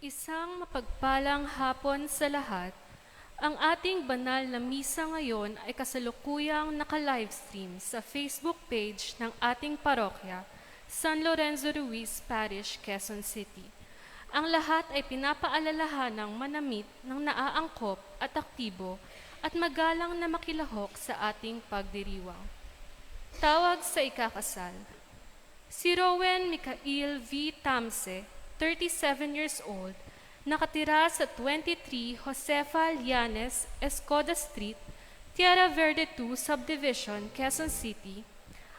Isang mapagpalang hapon sa lahat. Ang ating banal na misa ngayon ay kasalukuyang naka-livestream sa Facebook page ng ating parokya, San Lorenzo Ruiz Parish, Quezon City. Ang lahat ay pinapaalalahanang manamit ng naaangkop at aktibo at magalang na makilahok sa ating pagdiriwang. Tawag sa ikakasal. Si Rowen Micael V. Tamse, 37 years old, nakatira sa 23 Josefa Llanes, Escoda Street, Tierra Verde 2 Subdivision, Quezon City,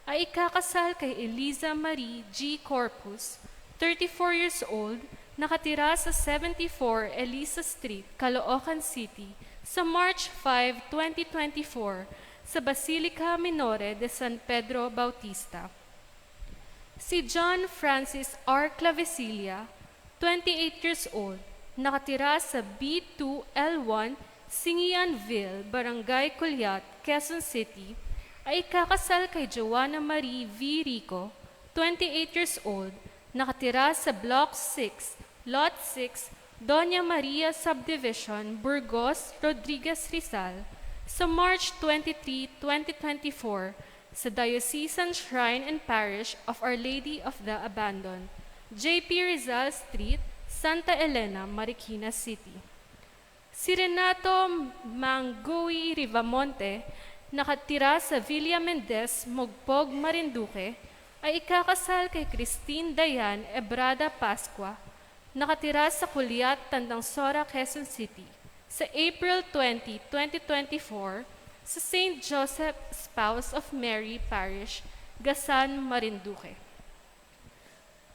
ay ikakasal kay Eliza Marie G. Corpus, 34 years old, nakatira sa 74 Elisa Street, Caloocan City, sa March 5, 2024, sa Basilica Minore de San Pedro Bautista. Si John Francis R. Clavecilla, 28 years old, nakatira sa B2L1 Singianville, Barangay Culiat, Quezon City, ay ikakasal kay Joanna Marie V. Rico, 28 years old, nakatira sa Block 6, Lot 6, Doña Maria Subdivision, Burgos, Rodriguez, Rizal, sa March 23, 2024, sa Diocesan Shrine and Parish of Our Lady of the Abandoned, J.P. Rizal Street, Santa Elena, Marikina City. Si Renato Mangui Rivamonte, nakatira sa Villa Mendez, Mogpog, Marinduque, ay ikakasal kay Christine Dayan Ebrada Pascua, nakatira sa Culiat, Tandangsora, Quezon City, sa April 20, 2024, sa St. Joseph Spouse of Mary Parish, Gasan, Marinduque.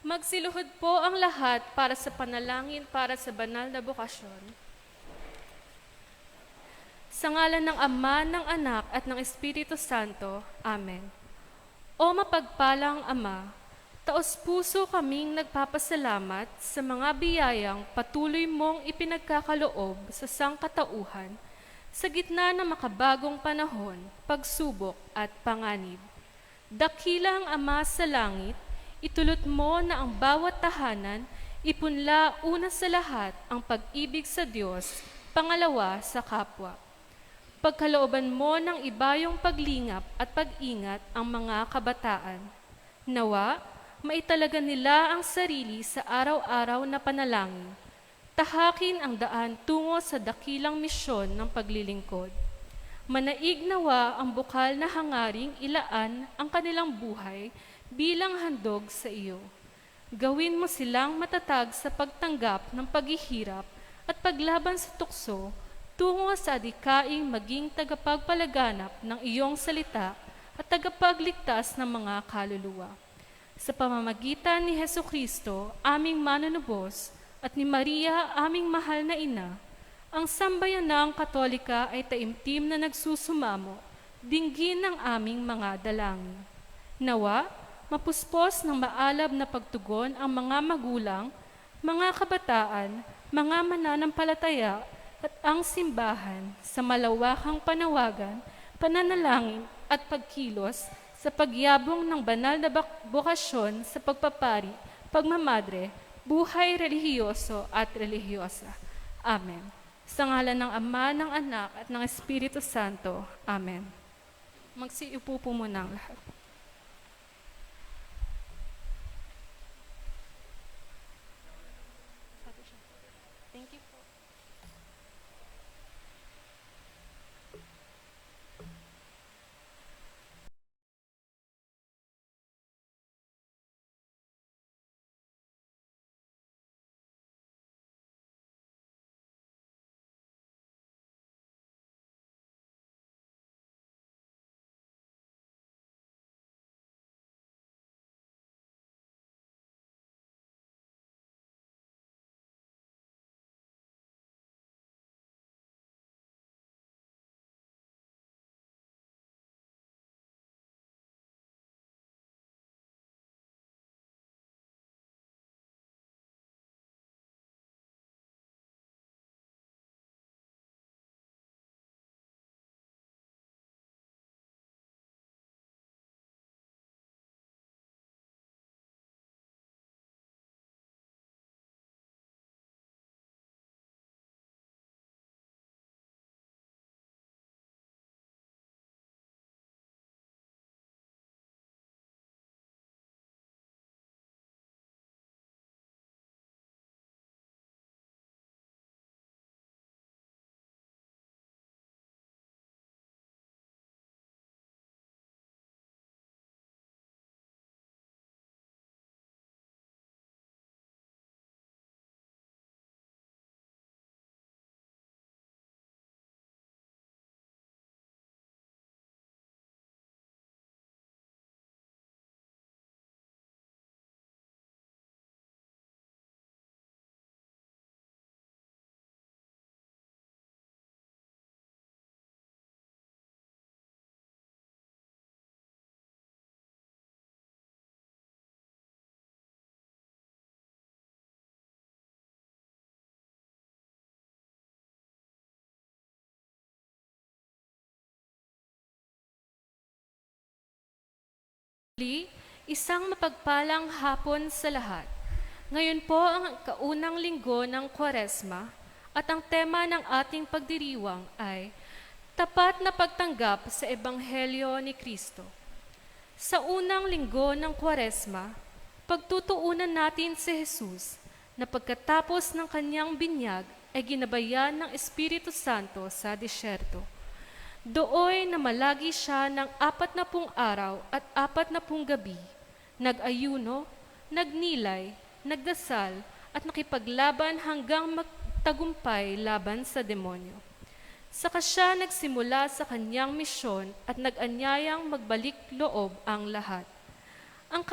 Magsiluhod po ang lahat para sa panalangin para sa banal na bokasyon. Sa ngalan ng Ama, ng Anak, at ng Espiritu Santo. Amen. O mapagpalang Ama, taos-puso kaming nagpapasalamat sa mga biyayang patuloy mong ipinagkakaloob sa sangkatauhan sa gitna ng makabagong panahon, pagsubok at panganib. Dakilang Ama sa langit, itulot mo na ang bawat tahanan ipunla una sa lahat ang pag-ibig sa Diyos, pangalawa sa kapwa. Pagkalooban mo ng ibayong paglingap at pag-ingat ang mga kabataan. Nawa, maitalaga nila ang sarili sa araw-araw na panalangin. Tahakin ang daan tungo sa dakilang misyon ng paglilingkod. Manaig nawa ang bukal na hangaring ilaan ang kanilang buhay bilang handog sa iyo. Gawin mo silang matatag sa pagtanggap ng paghihirap at paglaban sa tukso tungo sa adikaing maging tagapagpalaganap ng iyong salita at tagapagligtas ng mga kaluluwa. Sa pamamagitan ni Hesukristo, aming manunubos, at ni Maria, aming mahal na ina, ang sambayanang Katolika ay taimtim na nagsusumamo, dinggin ng aming mga dalangin. Nawa, mapuspos ng maalab na pagtugon ang mga magulang, mga kabataan, mga mananampalataya, at ang simbahan sa malawakang panawagan, pananalangin at pagkilos sa pagyabong ng banal na bokasyon sa pagpapari, pagmamadre, buhay relihiyoso at relihiyosa. Amen. Sa ngalan ng Ama, ng Anak, at ng Espiritu Santo. Amen. Magsiupo po muna ang lahat. Muli, isang mapagpalang hapon sa lahat. Ngayon po ang kaunang linggo ng Kwaresma at ang tema ng ating pagdiriwang ay Tapat na Pagtanggap sa Ebanghelyo ni Kristo. Sa unang linggo ng Kwaresma, pagtutuunan natin si Jesus na pagkatapos ng kanyang binyag ay ginabayan ng Espiritu Santo sa disyerto. Dooy na malagi siya ng 40 araw at 40 gabi, nag-ayuno, nagnilay, nagdasal at nakipaglaban hanggang magtagumpay laban sa demonyo. Saka siya nagsimula sa kanyang misyon at nag-anyayang magbalik loob ang lahat. Ang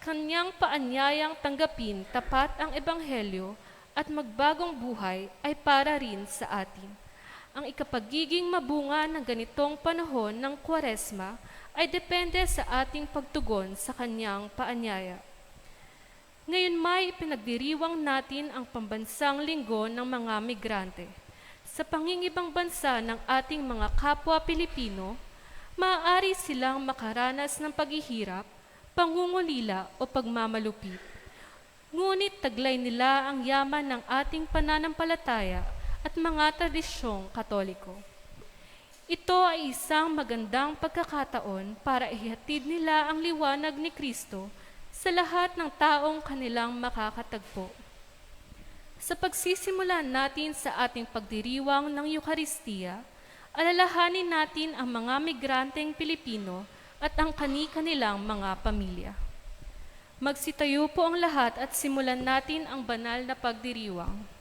kanyang paanyayang tanggapin tapat ang ebanghelyo at magbagong buhay ay para rin sa atin. Ang ikapagiging mabunga ng ganitong panahon ng Kwaresma ay depende sa ating pagtugon sa kanyang paanyaya. Ngayon may pinagdiriwang natin ang pambansang linggo ng mga migrante. Sa pangingibang bansa ng ating mga kapwa Pilipino, maaari silang makaranas ng paghihirap, pangungulila o pagmamalupit. Ngunit taglay nila ang yaman ng ating pananampalataya at mga tradisyong Katoliko. Ito ay isang magandang pagkakataon para ihatid nila ang liwanag ni Kristo sa lahat ng taong kanilang makakatagpo. Sa pagsisimula natin sa ating pagdiriwang ng Eucharistia, alalahanin natin ang mga migranteng Pilipino at ang kani-kanilang mga pamilya. Magsitayo po ang lahat at simulan natin ang banal na pagdiriwang.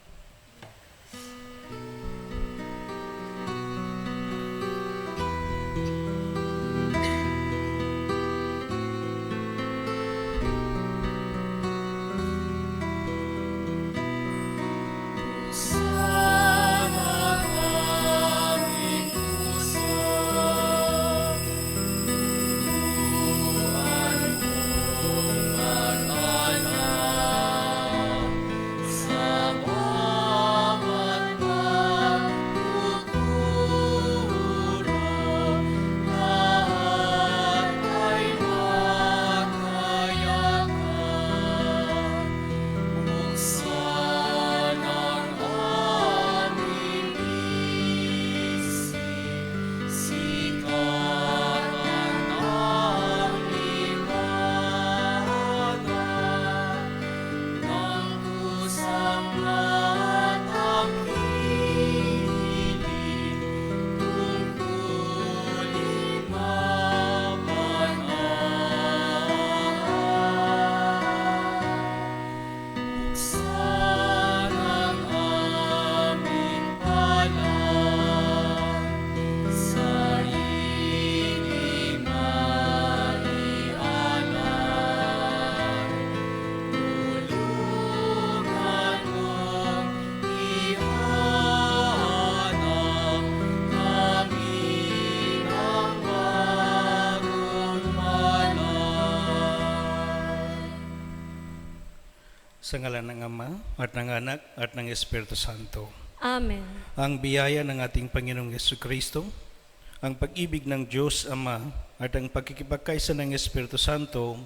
Sa ngalan ng Ama, at ng Anak, at ng Espiritu Santo. Amen. Ang biyaya ng ating Panginoong Jesucristo, ang pag-ibig ng Diyos Ama, at ang pagkikipagkaisa ng Espiritu Santo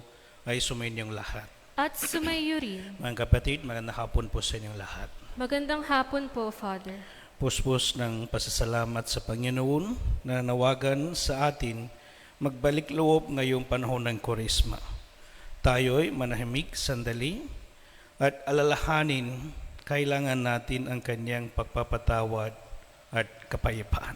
ay sumainyong lahat. At sumayo rin. Mga kapatid, magandang hapon po sa inyong lahat. Magandang hapon po, Father. Puspos ng pasasalamat sa Panginoon na nawagan sa atin magbalik loob ngayong panahon ng Kwaresma. Tayo'y manahimik sandali at alalahanin, kailangan natin ang kanyang pagpapatawad at kapayapaan.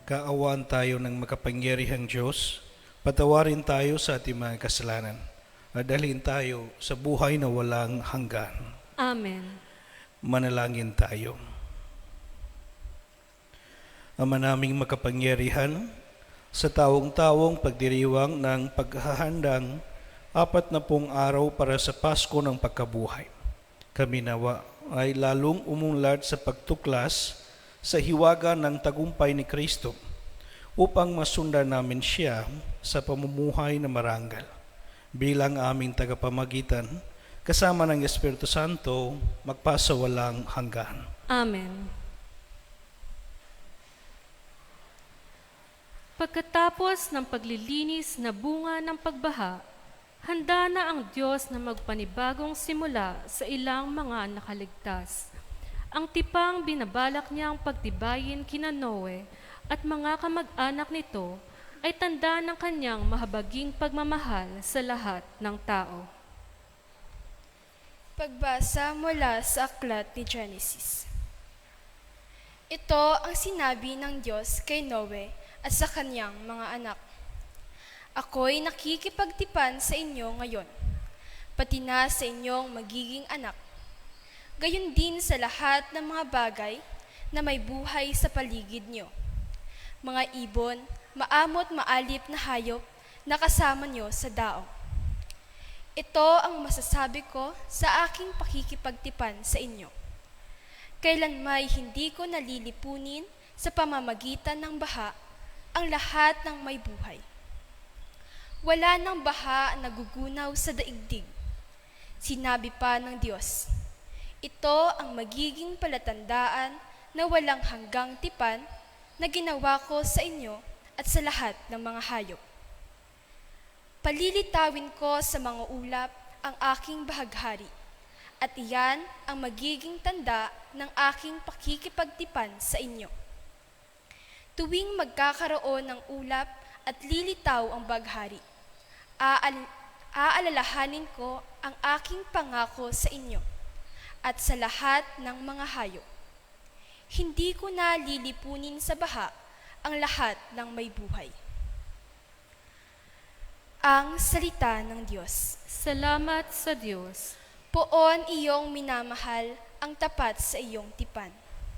kaawaan tayo ng makapangyarihang Diyos, patawarin tayo sa ating mga kasalanan, at dalhin tayo sa buhay na walang hanggan. Amen. Manalangin tayo. Ama naming makapangyarihan, sa tawong-tawong pagdiriwang ng paghahandang 40 araw para sa Pasko ng pagkabuhay, kami nawa ay lalong umunlad sa pagtuklas sa hiwaga ng tagumpay ni Kristo upang masundan namin siya sa pamumuhay na marangal bilang aming tagapamagitan kasama ng Espiritu Santo magpasawalang hanggan. Amen. Pagkatapos ng paglilinis na bunga ng pagbaha, handa na ang Diyos na magpanibagong simula sa ilang mga nakaligtas. Ang tipang binabalak niyang pagtibayin kina Noe at mga kamag-anak nito ay tanda ng kanyang mahabaging pagmamahal sa lahat ng tao. Pagbasa mula sa aklat ni Genesis. Ito ang sinabi ng Diyos kay Noe at sa kanyang mga anak. Ako'y nakikipagtipan sa inyo ngayon, pati na sa inyong magiging anak. Gayon din sa lahat ng mga bagay na may buhay sa paligid nyo. Mga ibon, maamot maalip na hayop na kasama nyo sa daong. Ito ang masasabi ko sa aking pakikipagtipan sa inyo. Kailanmay hindi ko nalilipunin sa pamamagitan ng baha ang lahat ng may buhay. Wala nang baha na gugunaw sa daigdig. Sinabi pa ng Diyos, ito ang magiging palatandaan na walang hanggang tipan na ginawa ko sa inyo at sa lahat ng mga hayop. Palilitawin ko sa mga ulap ang aking bahaghari, at iyan ang magiging tanda ng aking pakikipagtipan sa inyo. Tuwing magkakaroon ng ulap at lilitaw ang baghari, aalalahanin ko ang aking pangako sa inyo at sa lahat ng mga hayop. Hindi ko na lilipunin sa baha ang lahat ng may buhay. Ang salita ng Diyos. Salamat sa Diyos. Poon iyong minamahal ang tapat sa iyong tipan.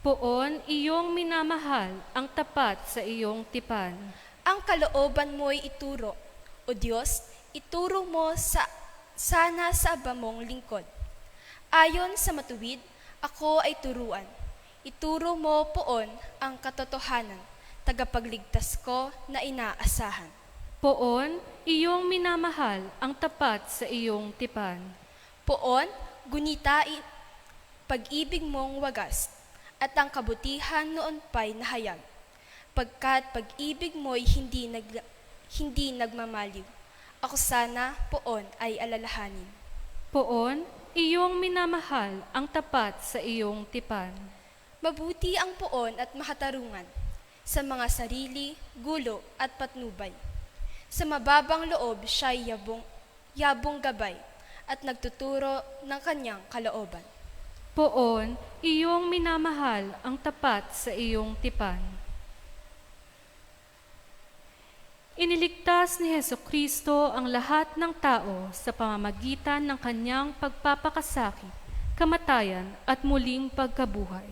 Poon iyong minamahal ang tapat sa iyong tipan. Ang kalooban mo'y ituro, O Diyos, ituro mo sana sa aba mong lingkod. Ayon sa matuwid, ako ay turuan. Ituro mo poon ang katotohanan, tagapagligtas ko na inaasahan. Poon iyong minamahal ang tapat sa iyong tipan. Poon, gunitain pag-ibig mong wagas, at ang kabutihan noon pa'y nahayag, pagkat pag-ibig mo'y hindi nagmamaliw. Ako sana, poon, ay alalahanin. Poon iyong minamahal ang tapat sa iyong tipan. Mabuti ang poon at makatarungan sa mga sarili, gulo at patnubay. Sa mababang loob siya'y yabong gabay at nagtuturo ng kanyang kalooban. Poon iyong minamahal ang tapat sa iyong tipan. Iniligtas ni Hesukristo ang lahat ng tao sa pamamagitan ng kanyang pagpapakasakit, kamatayan at muling pagkabuhay.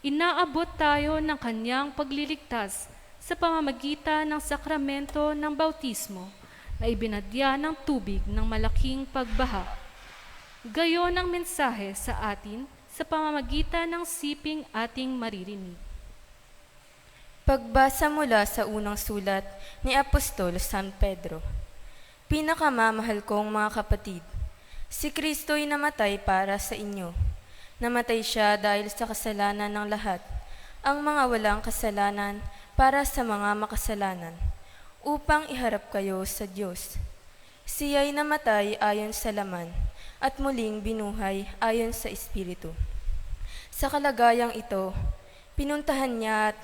Inaabot tayo ng kanyang pagliligtas sa pamamagitan ng sakramento ng bautismo na ibinadya ng tubig ng malaking pagbaha. Gayon ang mensahe sa atin sa pamamagitan ng siping ating maririnig. Pagbasa mula sa unang sulat ni Apostol San Pedro. Pinakamamahal kong mga kapatid, si Kristo'y namatay para sa inyo. Namatay siya dahil sa kasalanan ng lahat, ang mga walang kasalanan para sa mga makasalanan, upang iharap kayo sa Diyos. Siya'y namatay ayon sa laman, at muling binuhay ayon sa Espiritu. Sa kalagayang ito, pinuntahan niya at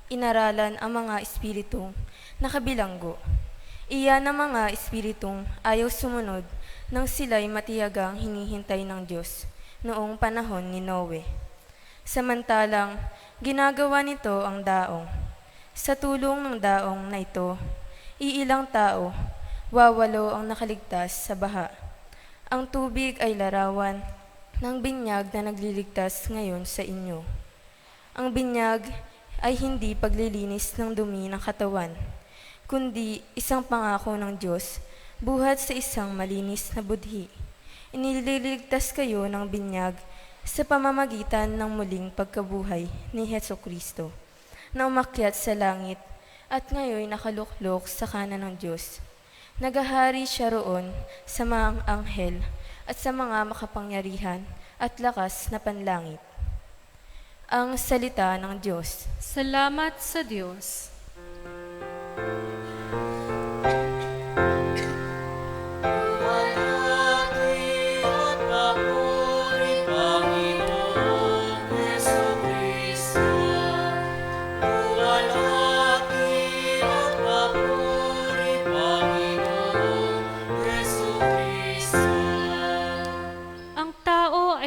inaralan ang mga espiritong nakabilanggo. Iyan ang mga espiritong ayaw sumunod nang sila'y matiyagang hinihintay ng Diyos noong panahon ni Noe. Samantalang ginagawa nito ang daong. Sa tulong ng daong na ito, iilang tao, 8 ang nakaligtas sa baha. Ang tubig ay larawan ng binyag na nagliligtas ngayon sa inyo. Ang binyag ay hindi paglilinis ng dumi ng katawan, kundi isang pangako ng Diyos buhat sa isang malinis na budhi. Inililigtas kayo ng binyag sa pamamagitan ng muling pagkabuhay ni Hesukristo, na umakyat sa langit at ngayon nakaluklok sa kanan ng Diyos. Nagahari siya roon sa mga anghel at sa mga makapangyarihan at lakas na panlangit. Ang salita ng Diyos. Salamat sa Diyos.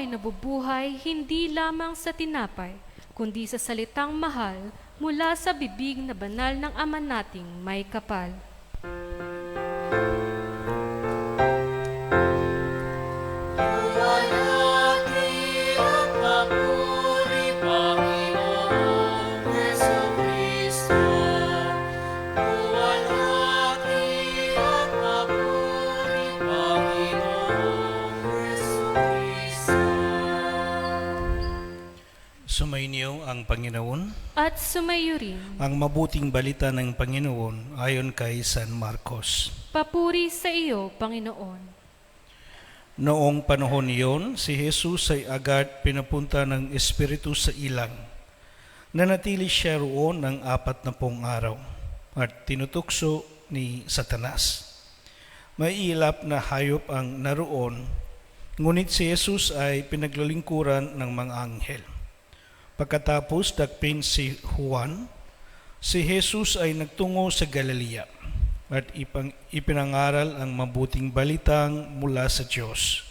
Nabubuhay hindi lamang sa tinapay, kundi sa salitang mahal mula sa bibig na banal ng Ama nating may kapal. Sumainyo ang Panginoon. At sumayo rin. Ang mabuting balita ng Panginoon ayon kay San Marcos. Papuri sa iyo, Panginoon. Noong panahon iyon, si Jesus ay agad pinapunta ng Espiritu sa ilang. Nanatili siya roon ng 40 araw at tinutukso ni Satanas. May ilap na hayop ang naroon, ngunit si Jesus ay pinaglalingkuran ng mga anghel. Pagkatapos dakpin si Juan, si Jesus ay nagtungo sa Galilea at ipinangaral ang mabuting balitang mula sa Diyos.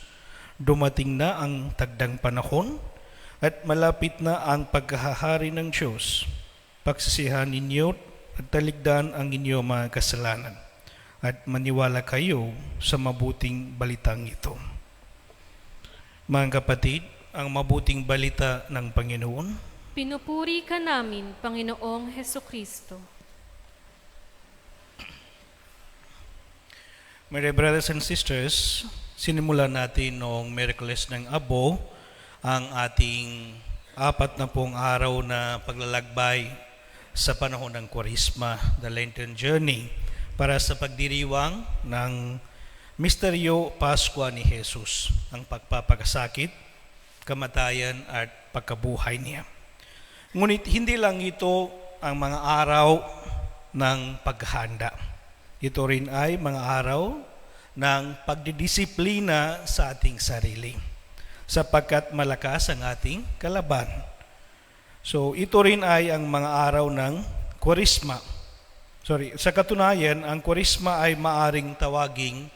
Dumating na ang tagdang panahon at malapit na ang pagkahahari ng Diyos. Pagsisihan ninyo at taligdan ang inyong mga kasalanan at maniwala kayo sa mabuting balitang ito. Mga kapatid, ang mabuting balita ng Panginoon. Pinupuri ka namin, Panginoong Hesukristo. My dear brothers and sisters, sinimulan natin noong Miyerkules ng Abo ang ating 40 araw na paglalakbay sa panahon ng Kwaresma, the Lenten Journey, para sa pagdiriwang ng misteryo Paskwa ni Jesus, ang pagpapakasakit, kamatayan at pagkabuhay niya. Ngunit hindi lang ito ang mga araw ng paghahanda. Ito rin ay mga araw ng pagdidisiplina sa ating sarili, sapagkat malakas ang ating kalaban. So ito rin ay ang mga araw ng Kwaresma. Sa katunayan, ang Kwaresma ay maaring tawaging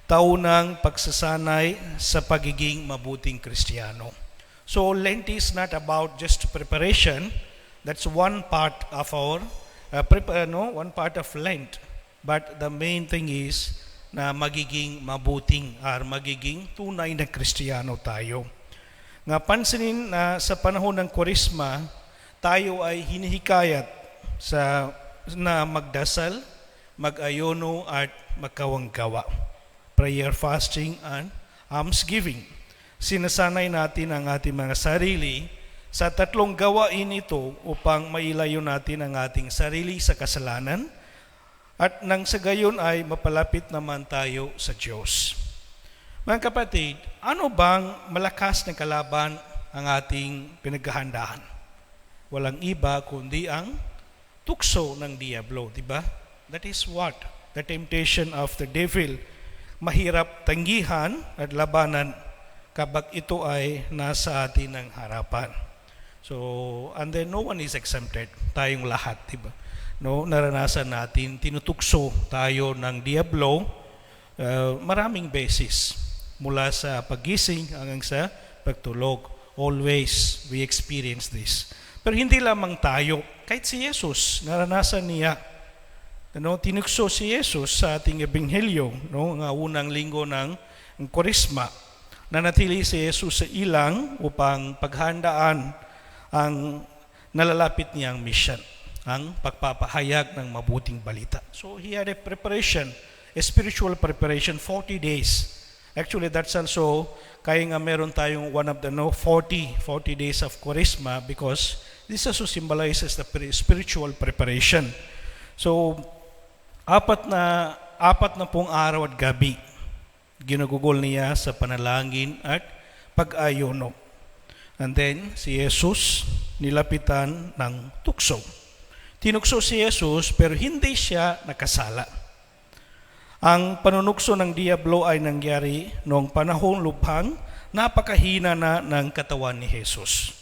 taunang pagsasanay sa pagiging mabuting Kristiyano. So Lent is not about just preparation. That's one part of our one part of Lent. But the main thing is na magiging mabuting or magiging tunay na Kristiyano tayo. Nga pansinin na sa panahon ng Kwaresma, tayo ay hinihikayat na magdasal, mag-ayono at magkawanggawa. Prayer, fasting, and almsgiving. Sinasanay natin ang ating mga sarili sa tatlong gawain ito upang mailayo natin ang ating sarili sa kasalanan at nang sa gayon ay mapalapit naman tayo sa Diyos. Mga kapatid, ano bang malakas na kalaban ang ating pinaghahandaan? Walang iba kundi ang tukso ng Diablo, di ba? That is what? The temptation of the devil. Mahirap tanggihan at labanan kapag ito ay nasa atin ng harapan. So, and then no one is exempted. Tayong lahat, diba? No, naranasan natin, tinutukso tayo ng Diablo maraming beses. Mula sa pagising hanggang sa pagtulog. Always we experience this. Pero hindi lamang tayo, kahit si Jesus, naranasan niya. Tinukso si Jesus sa ating ebanghelyo, ng unang linggo ng Kwaresma. Nanatili si Jesus sa ilang upang paghandaan ang nalalapit niyang mission, ang pagpapahayag ng mabuting balita. So he had a preparation, a spiritual preparation, 40 days. Actually, that's also, kaya nga meron tayong one of the 40 days of Kwaresma because this also symbolizes the spiritual preparation. So, apat na pong araw at gabi, ginugugol niya sa panalangin at pag-ayuno. And then, si Jesus nilapitan ng tukso. Tinukso si Jesus pero hindi siya nakasala. Ang panunukso ng Diablo ay nangyari noong panahong lubhang napakahina na ng katawan ni Jesus.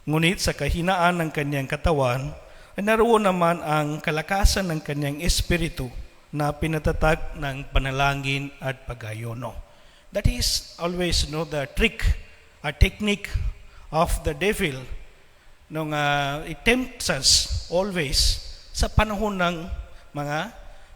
Ngunit sa kahinaan ng kanyang katawan, ay naroon naman ang kalakasan ng kanyang espiritu na pinatatag ng panalangin at pag-ayuno. That is always the trick, a technique of the devil nung it tempts us always sa panahon ng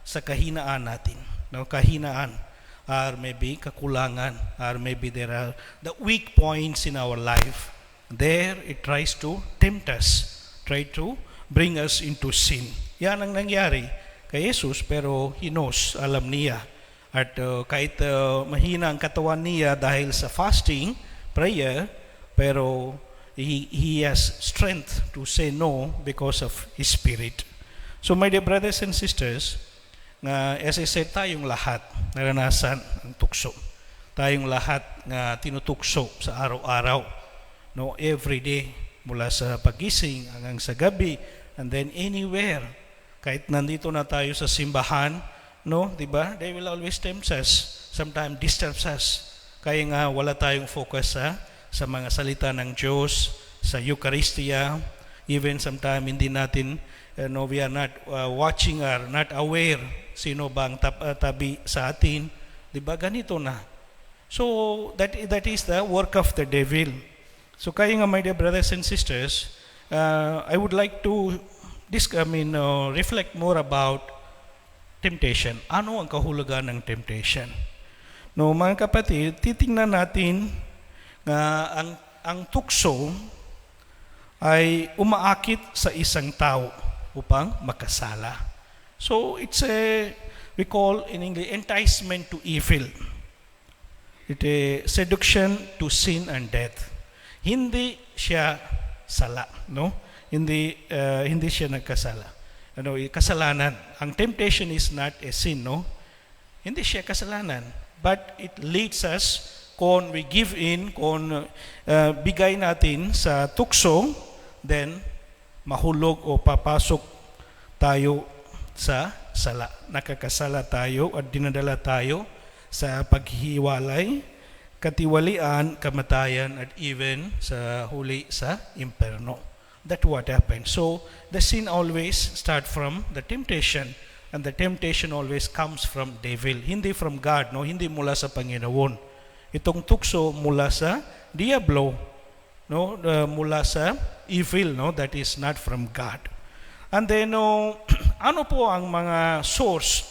sa kahinaan natin. Kahinaan or maybe kakulangan or maybe there are the weak points in our life. There it tries to tempt us, try to bring us into sin. Yan ang nangyari kay Jesus, pero he knows, alam niya. At kahit mahina ang katawan niya dahil sa fasting, prayer, pero he has strength to say no because of his spirit. So my dear brothers and sisters, as I said, tayong lahat naranasan ang tukso. Tayong lahat na tinutukso sa araw-araw, every day, mula sa pagising hanggang sa gabi, and then anywhere. Kahit nandito na tayo sa simbahan, di ba? They will always tempt us, sometimes disturbs us. Kaya nga wala tayong focus sa mga salita ng Diyos, sa Eucharistia, even sometimes hindi natin, we are not watching or not aware sino ba ang tabi sa atin. Di ba? Ganito na. So, that is the work of the devil. So, kaya nga, my dear brothers and sisters, I would like to reflect more about temptation. Ano ang kahulugan ng temptation? Mga kapatid, titingnan natin na ang tukso ay umaakit sa isang tao upang makasala. So, it's we call in English, enticement to evil. It's a seduction to sin and death. Hindi siya sala, Hindi siya nagkasala. Kasalanan. Ang temptation is not a sin, Hindi siya kasalanan. But it leads us, kung we give in, kung bigay natin sa tukso, then mahulog o papasok tayo sa sala. Nakakasala tayo at dinadala tayo sa paghihiwalay, katiwalian, kamatayan, at even sa huli sa imperno. That's what happened. So, the sin always start from the temptation, and the temptation always comes from devil. Hindi from God, Hindi mula sa Panginoon. Itong tukso mula sa Diablo, mula sa evil, That is not from God. And then, ano po ang mga source?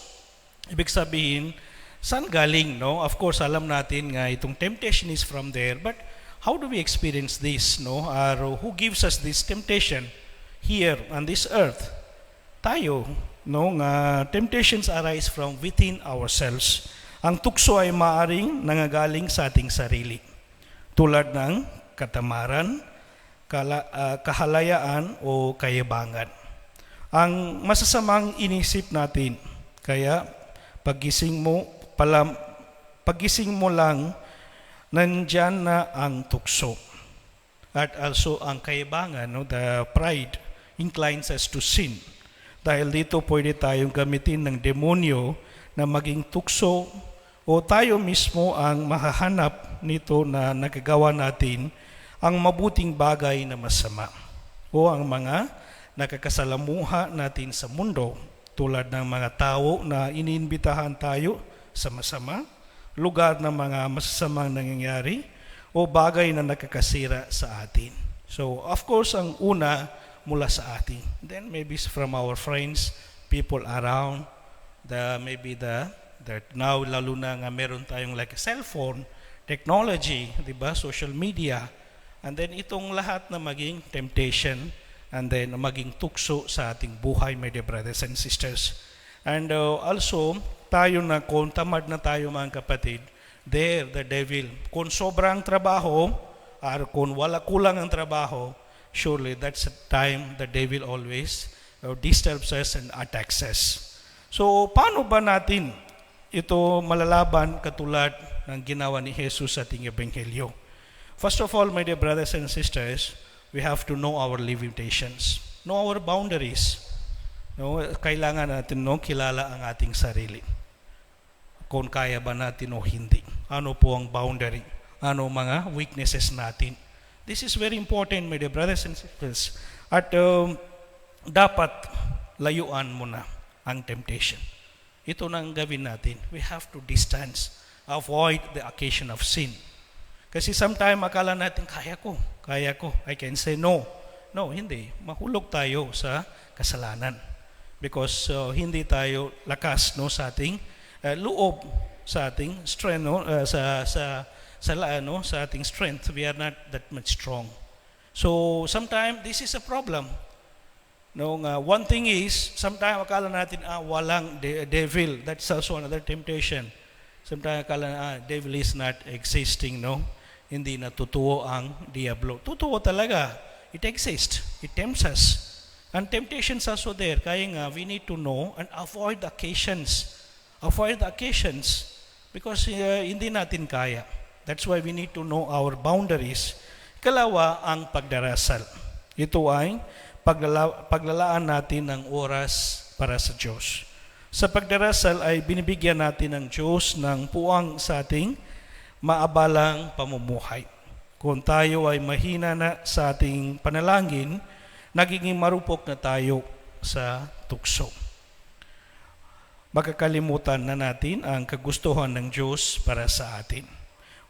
Ibig sabihin, saan galing, Of course, alam natin nga itong temptation is from there, but how do we experience this, Or who gives us this temptation here on this earth? Tayo, temptations arise from within ourselves. Ang tukso ay maaring nangagaling sa ating sarili, tulad ng katamaran, kahalayaan o kayabangan. Ang masasamang inisip natin, kaya pagising mo lang, nandyan na ang tukso. At also ang kayabangan, the pride inclines us to sin. Dahil dito pwede tayong gamitin ng demonyo na maging tukso, o tayo mismo ang mahahanap nito na nagagawa natin ang mabuting bagay na masama, o ang mga nakakasalamuha natin sa mundo, tulad ng mga tao na iniimbitahan tayo sa masama, lugar ng mga masasamang nangyayari, o bagay na nakakasira sa atin. So, of course, ang una mula sa atin. Then maybe from our friends, people around, maybe that now lalo na nga meron tayong like a cellphone, technology, di ba, social media, and then itong lahat na maging temptation, and then maging tukso sa ating buhay, my dear brothers and sisters. And also, tayo na kung tamad na tayo mga kapatid, there the devil, kung sobrang trabaho, or kung wala kulang ang trabaho, surely that's the time the devil always disturbs us and attacks us. So, paano ba natin ito malalaban katulad ng ginawa ni Jesus sa ating Ebanghelyo? First of all, my dear brothers and sisters, we have to know our limitations, know our boundaries. No, kailangan natin kilala ang ating sarili. Kung kaya ba natin o hindi. Ano po ang boundary? Ano mga weaknesses natin? This is very important, my dear brothers and sisters. At dapat layuan mo na ang temptation. Ito na ang gawin natin. We have to distance, avoid the occasion of sin. Kasi sometimes akala natin, kaya ko, I can say no. No, hindi. Mahulog tayo sa kasalanan. Because hindi tayo lakas sa ating loob, sa ating strength, sa ating strength. We are not that much strong. So sometimes this is a problem. One thing is, sometimes akala natin walang devil. That's also another temptation. Sometimes akala devil is not existing, no? Hindi natutuo ang diablo. Tutuo talaga. It exists. It tempts us. And temptations are so there. Kaya nga, we need to know and avoid the occasions. Avoid the occasions because hindi natin kaya. That's why we need to know our boundaries. Ikalawa, ang pagdarasal. Ito ay paglalaan natin ng oras para sa Diyos. Sa pagdarasal ay binibigyan natin ng Diyos ng puwang sa ating maabalang pamumuhay. Kung tayo ay mahina na sa ating panalangin, nagiging marupok na tayo sa tukso. Makakalimutan na natin ang kagustuhan ng Diyos para sa atin.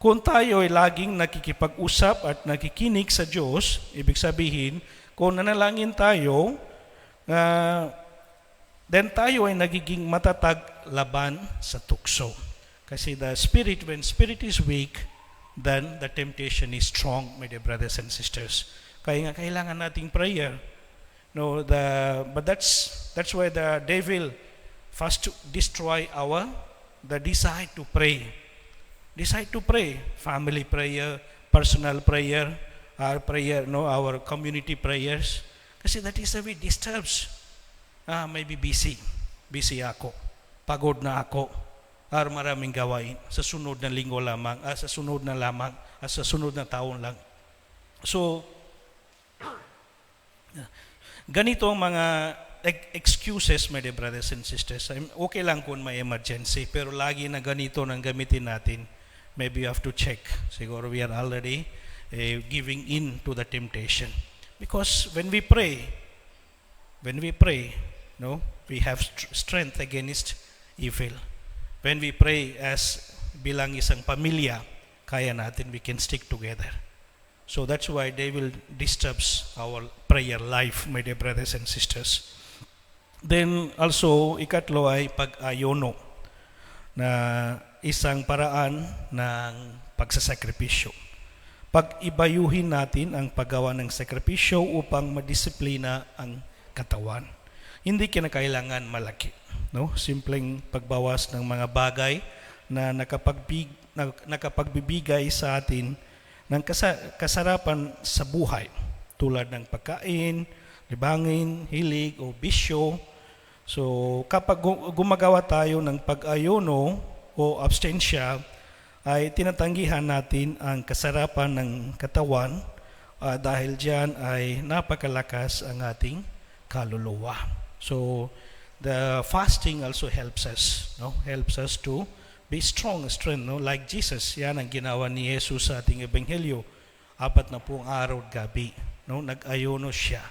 Kung tayo ay laging nakikipag-usap at nakikinig sa Diyos, ibig sabihin, kung nanalangin tayo, then tayo ay nagiging matatag laban sa tukso. Kasi when spirit is weak, then the temptation is strong, my dear brothers and sisters. Kaya nga kailangan nating prayer. But that's why the devil first to destroy the desire to pray. Decide to pray. Family prayer, personal prayer, our prayer, our community prayers. Kasi that is the way it disturbs. Maybe busy ako. Pagod na ako. Or maraming gawain. Sa sunod na linggo lamang, sa sunod na taon lang. So, ganito ang mga excuses, my dear brothers and sisters. Okay lang kung may emergency, pero lagi na ganito nang gamitin natin. Maybe you have to check. Siguro we are already giving in to the temptation. Because when we pray, we have strength against evil. When we pray as bilang isang pamilya, kaya natin, we can stick together. So that's why they will disturbs our prayer life, my dear brothers and sisters. Then also, ikatlo ay pag-ayono na isang paraan ng pagsasakripisyo. Pag-ibayuhin natin ang paggawa ng sakripisyo upang madisiplina ang katawan. Hindi kinakailangan malaki. Simpleng pagbawas ng mga bagay na nakapagbibigay sa atin ng kasarapan sa buhay tulad ng pagkain, libangin, hilig o bisyo. So kapag gumagawa tayo ng pag-ayono o abstensya, ay tinatanggihan natin ang kasarapan ng katawan dahil diyan ay napakalakas ang ating kaluluwa. So the fasting also helps us, helps us to be strong, like Jesus. Yan ang ginawa ni Jesus sa ating Ebanghelyo. 40 araw at gabi, nag-ayono siya.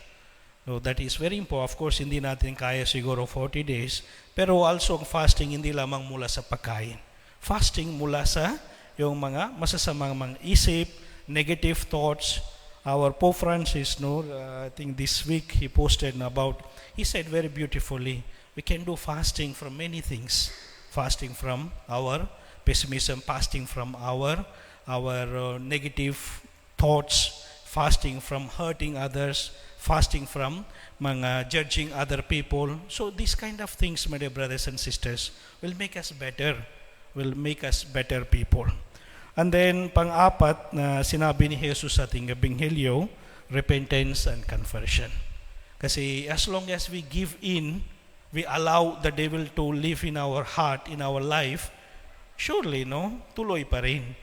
That is very important. Of course, hindi natin kaya siguro 40 days, pero also ang fasting hindi lamang mula sa pagkain. Fasting mula sa yung mga masasamang mga isip, negative thoughts, Our Pope Francis, no, I think this week he posted about, he said very beautifully, we can do fasting from many things. Fasting from our pessimism, fasting from our negative thoughts, fasting from hurting others, fasting from mga judging other people. So these kind of things, my dear brothers and sisters, will make us better, will make us better people. And then, pang-apat na sinabi ni Jesus sa ating Ebanghelyo, repentance and conversion. Kasi as long as we give in, we allow the devil to live in our heart, in our life, surely, no, tuloy pa rin.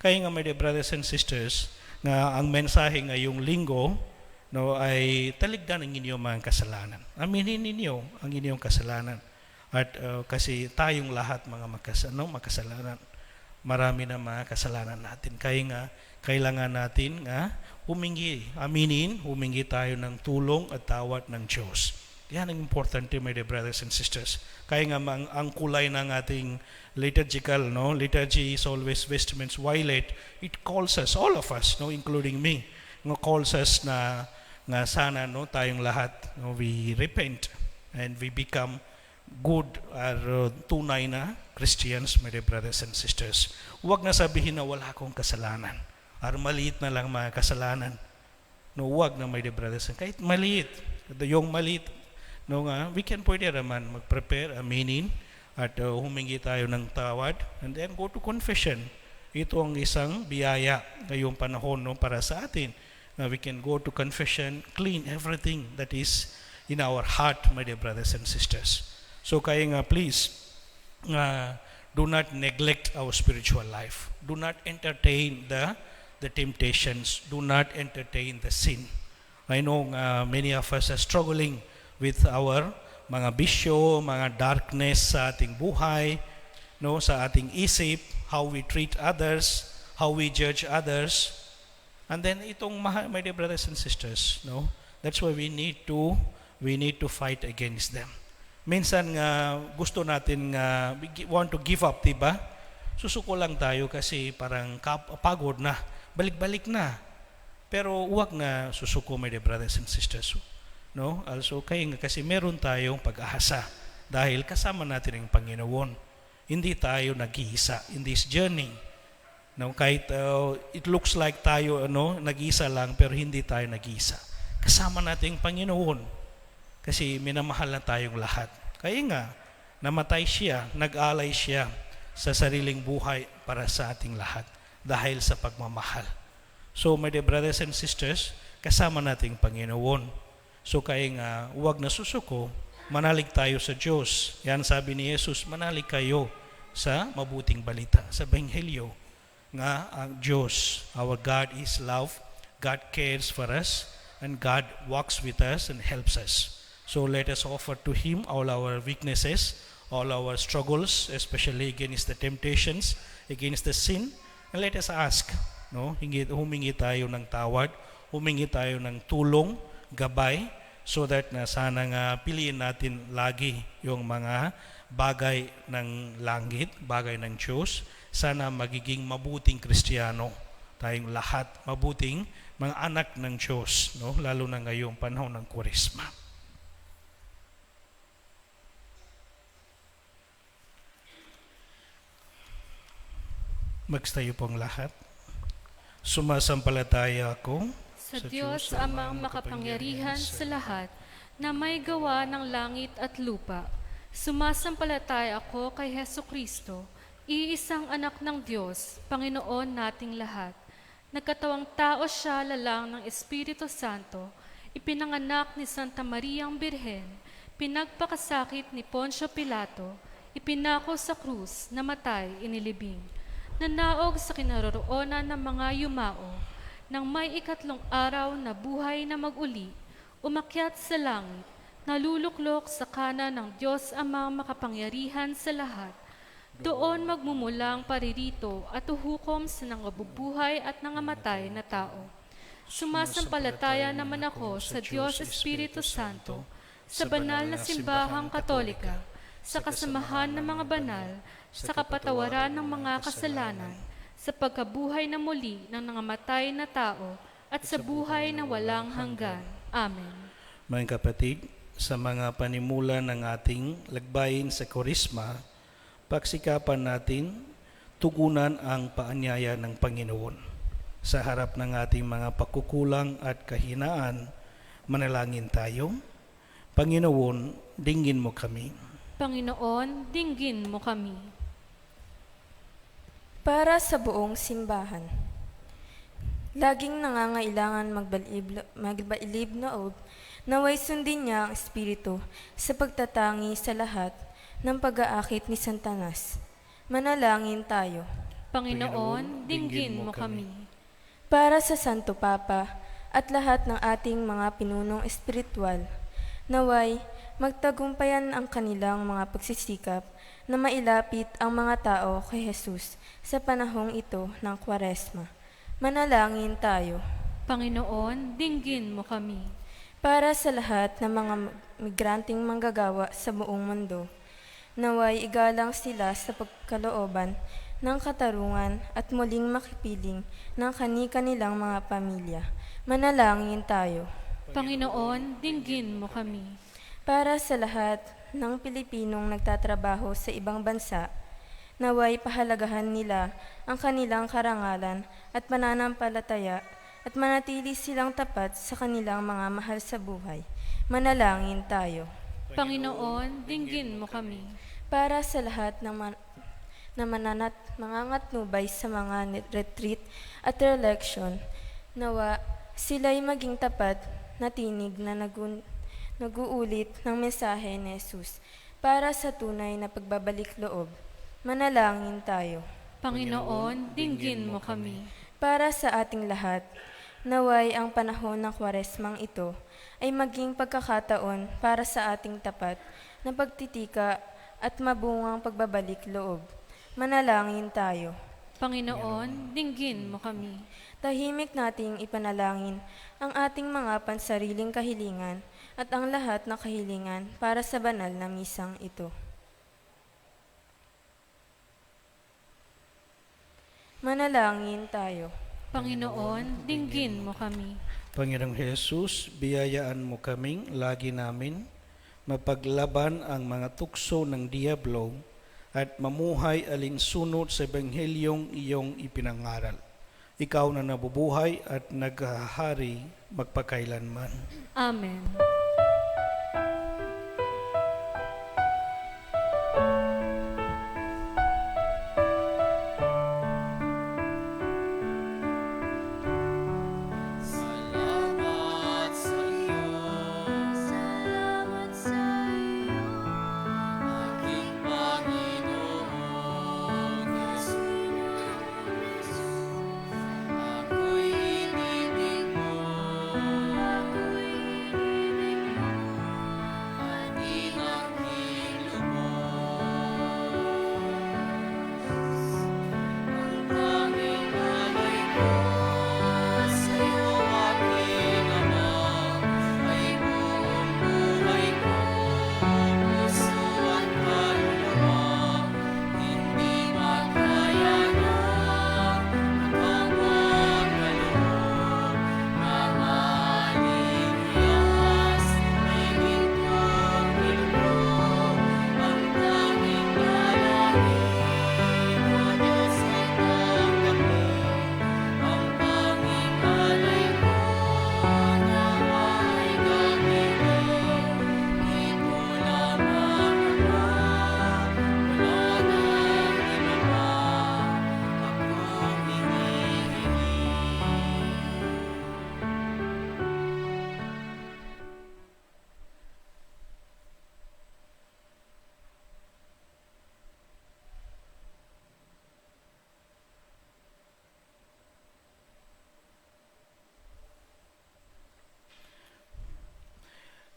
Kaya nga, my dear brothers and sisters, nga ang mensahe ngayong linggo, no, ay taligdan ang inyong mga kasalanan. Aminin ninyo ang inyong kasalanan. At kasi tayong lahat mga makasalanan. Marami na mga kasalanan natin. Kaya nga, kailangan natin nga humingi tayo ng tulong at tawad ng Diyos. Yan ang importante, my dear brothers and sisters. Kaya nga, ang kulay ng ating liturgical, no, liturgy is always vestments violet. It calls us, all of us, no, including me, no, calls us na sana, no, tayong lahat, no, we repent and we become good or tunay na Christians, my dear brothers and sisters. Huwag na sabihin na wala akong kasalanan. Or maliit na lang mga kasalanan. No, huwag na, my dear brothers. Kahit maliit, yung maliit, no, we can pwede naman mag-prepare, aminin, at humingi tayo ng tawad, and then go to confession. Ito ang isang biyaya ngayong panahon, no, para sa atin. We can go to confession, clean everything that is in our heart, my dear brothers and sisters. So kaya nga, please, do not neglect our spiritual life. Do not entertain the temptations. Do not entertain the sin. I know many of us are struggling with our mga bisyo, mga darkness sa ating buhay, no, sa ating isip, how we treat others, how we judge others. And then itong my dear brothers and sisters, no, that's why we need to fight against them. Minsan nga gusto natin nga want to give up, diba? Susuko lang tayo kasi parang pagod na, balik-balik na. Pero huwag na susuko, my dear brothers and sisters. No? Also, kasi meron tayong pag-asa dahil kasama natin ang Panginoon. Hindi tayo nag-iisa in this journey. No? Kahit it looks like tayo nag-iisa lang, pero hindi tayo nag-iisa. Kasama natin ang Panginoon. Kasi minamahal na tayong lahat. Kaya nga, namatay siya, nag-alay siya sa sariling buhay para sa ating lahat dahil sa pagmamahal. So, my dear brothers and sisters, kasama nating Panginoon. So, kaya nga, huwag na susuko, manalig tayo sa Diyos. Yan sabi ni Jesus, manalig kayo sa mabuting balita, sa Ebanghelyo. Nga ang Diyos, our God is love, God cares for us, and God walks with us and helps us. So let us offer to Him all our weaknesses, all our struggles, especially against the temptations, against the sin. And let us ask, no? Humingi tayo ng tawad, humingi tayo ng tulong, gabay, so that na sana nga piliin natin lagi yung mga bagay ng langit, bagay ng Diyos. Sana magiging mabuting Kristiyano tayong lahat, mabuting mga anak ng Diyos, no? Lalo na ngayong panahon ng Kwaresma. Magstayo pong lahat. Sumasampalataya ako Sa Diyos amang makapangyarihan sa lahat, na may gawa ng langit at lupa. Sumasampalataya ako kay Hesu Kristo, iisang anak ng Diyos, Panginoon nating lahat. Nagkatawang tao siya lalang ng Espiritu Santo, ipinanganak ni Santa Mariang Birhen, pinagpakasakit ni Poncio Pilato, ipinako sa krus, namatay, inilibing. Nanaog sa kinaroroonan ng mga yumao, nang may ikatlong araw na buhay na mag-uli, umakyat sa langit, naluluklok sa kanan ng Diyos amang makapangyarihan sa lahat. Doon magmumulang paririto at uhukom sa nangabubuhay at nangamatay na tao. Sumasampalataya naman ako sa Diyos Espiritu Santo, sa banal na simbahang katolika, sa kasamahan ng mga banal, sa kapatawaran ng mga kasalanan, sa pagkabuhay na muli ng nangamatay na tao, at sa buhay na walang hanggan. Amen. Mga kapatid, sa mga panimula ng ating lagbayin sa Korisma, pagsikapan natin tugunan ang paanyaya ng Panginoon. Sa harap ng ating mga pagkukulang at kahinaan, manalangin tayo. Panginoon, dinggin mo kami. Panginoon, dinggin mo kami. Para sa buong simbahan, laging nangangailangan magbailib loob, naway sundin niya ang Espiritu sa pagtatangi sa lahat ng pag-aakit ni Santanas. Manalangin tayo. Panginoon, dinggin mo kami. Para sa Santo Papa at lahat ng ating mga pinunong espiritual, naway magtagumpayan ang kanilang mga pagsisikap na mailapit ang mga tao kay Jesus sa panahong ito ng Kwaresma. Manalangin tayo. Panginoon, dinggin mo kami. Para sa lahat ng mga migranteng manggagawa sa buong mundo, naway igalang sila sa pagkalooban ng katarungan at muling makipiling ng kani-kanilang mga pamilya. Manalangin tayo. Panginoon, dinggin mo kami. Para sa lahat ng Pilipinong nagtatrabaho sa ibang bansa, naway pahalagahan nila ang kanilang karangalan at pananampalataya at manatili silang tapat sa kanilang mga mahal sa buhay. Manalangin tayo. Panginoon, dinggin mo kami. Para sa lahat ng mangangatnubay sa mga retreat at election, nawa sila'y maging tapat na tinig na naguulit ng mensahe ni Jesus para sa tunay na pagbabalik loob. Manalangin tayo. Panginoon, dinggin mo kami. Para sa ating lahat, naway ang panahon ng Kwaresmang ito ay maging pagkakataon para sa ating tapat na pagtitika at mabungang pagbabalik loob. Manalangin tayo. Panginoon, dinggin mo kami. Tahimik nating ipanalangin ang ating mga pansariling kahilingan at ang lahat ng kahilingan para sa banal na misang ito. Manalangin tayo. Panginoon, dinggin mo kami. Panginoong Jesus, biyayaan mo kaming lagi namin mapaglaban ang mga tukso ng Diablo at mamuhay alinsunod sa Ebanghelyong iyong ipinangaral. Ikaw na nabubuhay at naghahari magpakailanman. Amen.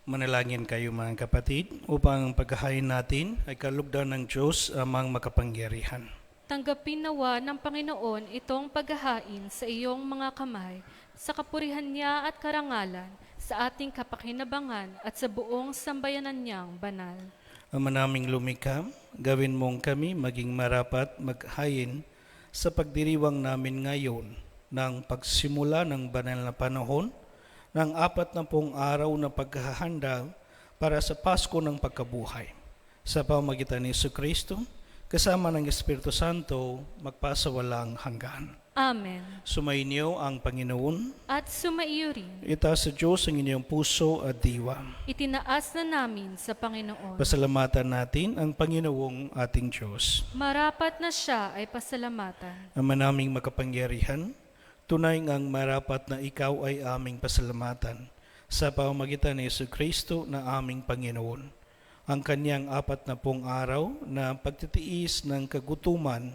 Manalangin kayo mga kapatid upang ang paghahain natin ay kalugdan ng Diyos amang makapangyarihan. Tanggapin nawa ng Panginoon itong paghahain sa iyong mga kamay, sa kapurihan niya at karangalan, sa ating kapakinabangan at sa buong sambayanan niyang banal. Ama naming lumikha, gawin mong kami maging marapat maghain sa pagdiriwang namin ngayon ng pagsimula ng banal na panahon ng 40 araw na paghahanda para sa Pasko ng pagkabuhay. Sa pamamagitan ni Jesucristo, kasama ng Espiritu Santo, magpasawalang hanggan. Amen. Sumainyo ang Panginoon. At sumaiyo rin, Itaas sa Diyos ang inyong puso at diwa. itinaas na namin sa Panginoon. Pasalamatan natin ang Panginoong ating Diyos. Marapat na siya ay pasalamatan. Ama naming makapangyarihan, tunay ngang marapat na ikaw ay aming pasalamatan sa pamamagitan ni Jesucristo na aming Panginoon. Ang kanyang 40 araw na pagtitiis ng kagutuman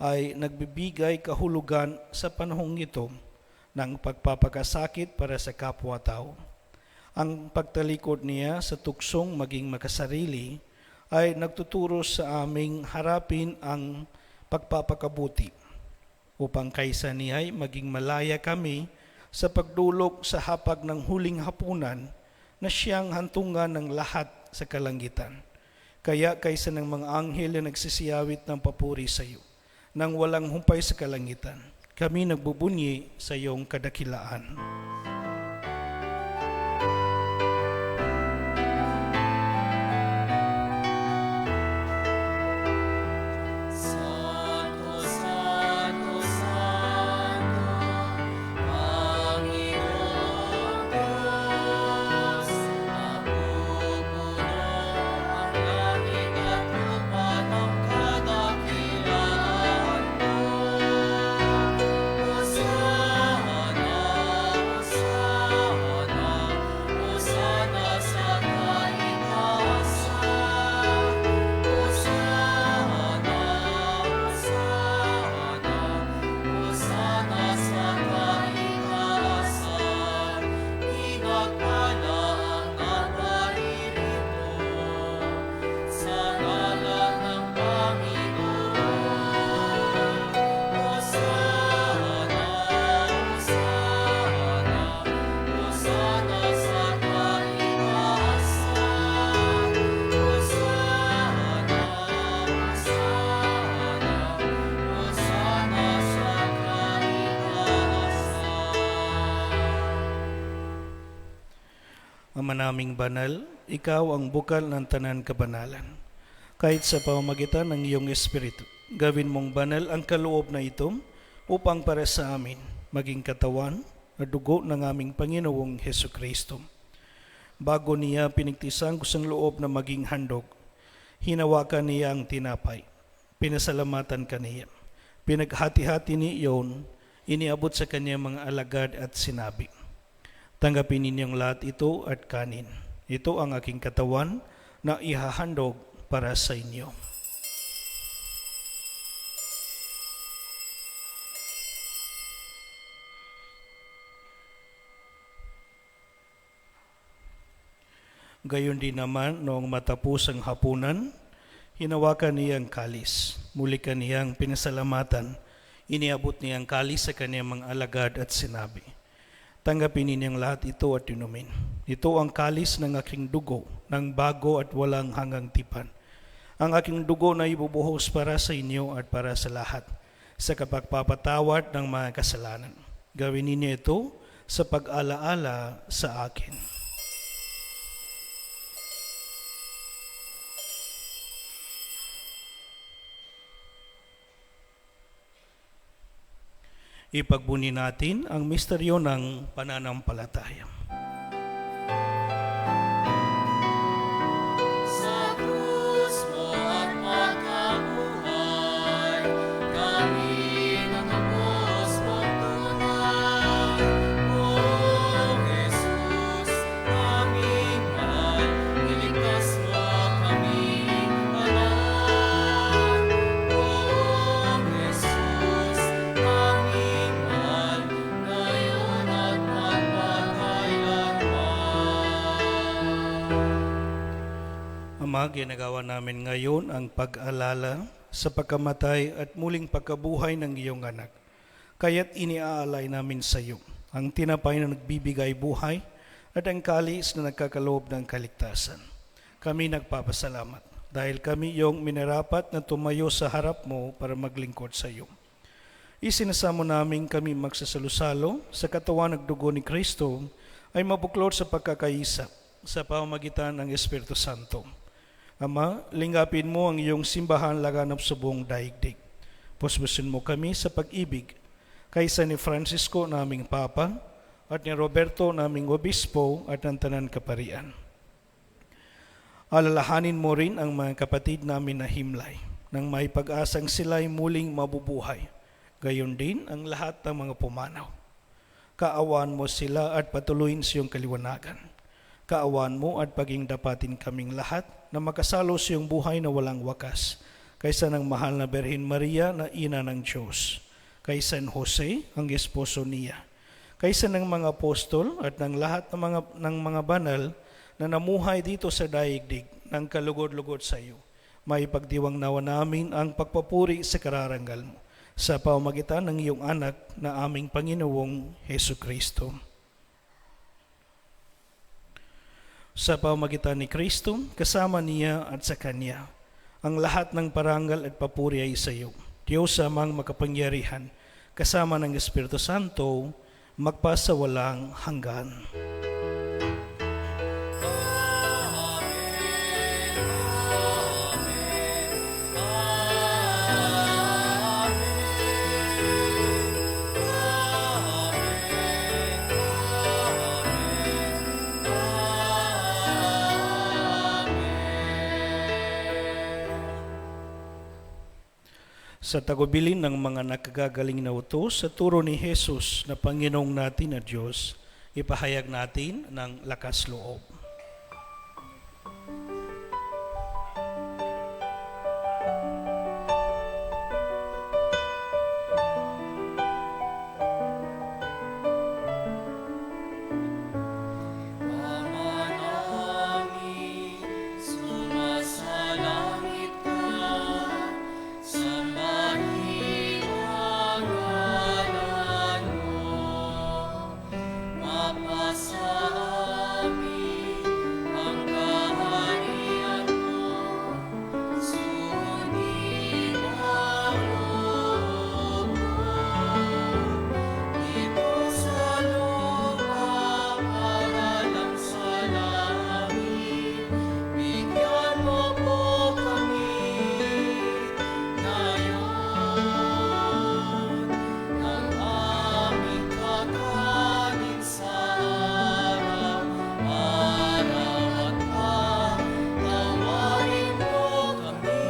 ay nagbibigay kahulugan sa panahong ito ng pagpapakasakit para sa kapwa-tao. Ang pagtalikod niya sa tuksong maging makasarili ay nagtuturo sa aming harapin ang pagpapakabuti upang kaysa niya ay maging malaya kami sa pagdulog sa hapag ng huling hapunan na siyang hantungan ng lahat sa kalangitan. Kaya kaysa ng mga anghel na nagsisiyawit ng papuri sa iyo, nang walang humpay sa kalangitan, kami nagbubunyi sa iyong kadakilaan. Ama naming banal, ikaw ang bukal ng tanan kabanalan. Kahit sa pamamagitan ng iyong Espiritu, gawin mong banal ang kaloob na ito upang para sa amin maging katawan at dugo ng aming Panginoong Hesukristo. Bago niya pinigtisan kusang loob na maging handog, hinawakan niya ang tinapay, pinasalamatan kaniya, pinaghati-hati ni iyon, iniabot sa kanya mga alagad at sinabi, tanggapin ninyong lahat ito at kanin. Ito ang aking katawan na ihahandog para sa inyo. Gayon din naman noong matapos ang hapunan, hinawakan niya ang kalis. Muli kaniyang pinasalamatan, iniabot niya ang kalis sa kaniyang mga alagad at sinabi, tanggapin ninyong lahat ito at inumin. Ito ang kalis ng aking dugo, ng bago at walang hanggang tipan. Ang aking dugo na ibubuhos para sa inyo at para sa lahat, sa kapagpapatawad ng mga kasalanan. Gawin ninyo ito sa pag-alaala sa akin. Ipagbuni natin ang misteryo ng pananampalataya. Sa krus mo at pagkabuhay, kami natubos mong tunay. O Jesus, aming mahal, iligtas mo kaming anak. O Jesus, aming mahal, ngayon at magpakailanman. Ama, ginagawa namin ngayon ang pag-alala sa pagkamatay at muling pagkabuhay ng iyong anak. Kaya't iniaalay namin sa iyo ang tinapay na nagbibigay buhay at ang kalis na nagkakaloob ng kaligtasan. Kami nagpapasalamat dahil kami iyong minarapat na tumayo sa harap mo para maglingkod sa iyo. Isinasamo namin kami magsasalusalo sa katawan ng dugo ni Kristo ay mabuklod sa pagkakaisa sa pamamagitan ng Espiritu Santo. Ama, lingapin mo ang iyong simbahan laganap sa buong daigdig. Puspusin mo kami sa pag-ibig kaysa ni Francisco naming Papa at ni Roberto naming Obispo at ng Tanan Kaparian. Alalahanin mo rin ang mga kapatid namin na himlay nang may pag-asang sila'y muling mabubuhay. Gayon din ang lahat ng mga pumanaw. Kaawaan mo sila at patuloyin sa iyong kaliwanagan. Kaawaan mo at paging dapatin kaming lahat na makasalo sa iyong buhay na walang wakas, kaysa ng mahal na Birhen Maria na ina ng Diyos, kaysa San Jose, ang esposo niya, kaysa ng mga apostol at ng lahat ng mga banal na namuhay dito sa daigdig ng kalugod-lugod sa iyo. May pagdiwang nawa namin ang pagpapuri sa kararangal mo sa pamamagitan ng iyong anak na aming Panginoong Hesu Kristo. Sa pamamagitan ni Kristo, kasama niya at sa Kanya, ang lahat ng parangal at papuri ay sa iyo, Diyos amang makapangyarihan, kasama ng Espiritu Santo, magpasawalang hanggan. Sa tagubilin ng mga nakagagaling na utos sa turo ni Jesus na Panginoong natin na Diyos, ipahayag natin ng lakas loob. Ama namin, sumasalangit ka, sambahin ang ngalan mo. Mapasa amin ang kaharian mo, sundin ang loob mo. Dito sa lupa para lang sa langit, bigyan mo po kami ngayon ng aming kakanin sa araw-araw at patawarin mo kami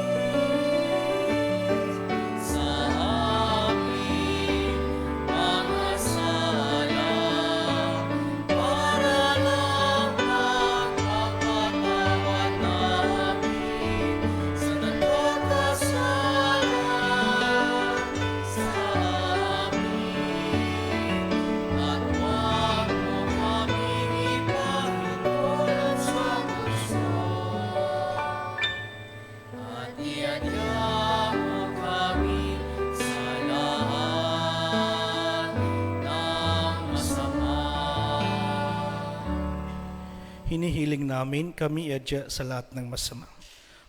sa aming mga sala para lang mapagpapatawad namin sa nagkakasala sa amin. At huwag mo kaming ipahintulot sa gusto, at iadya mo kami sa lahat ng masama. Hinihiling namin kami adya sa lahat ng masama.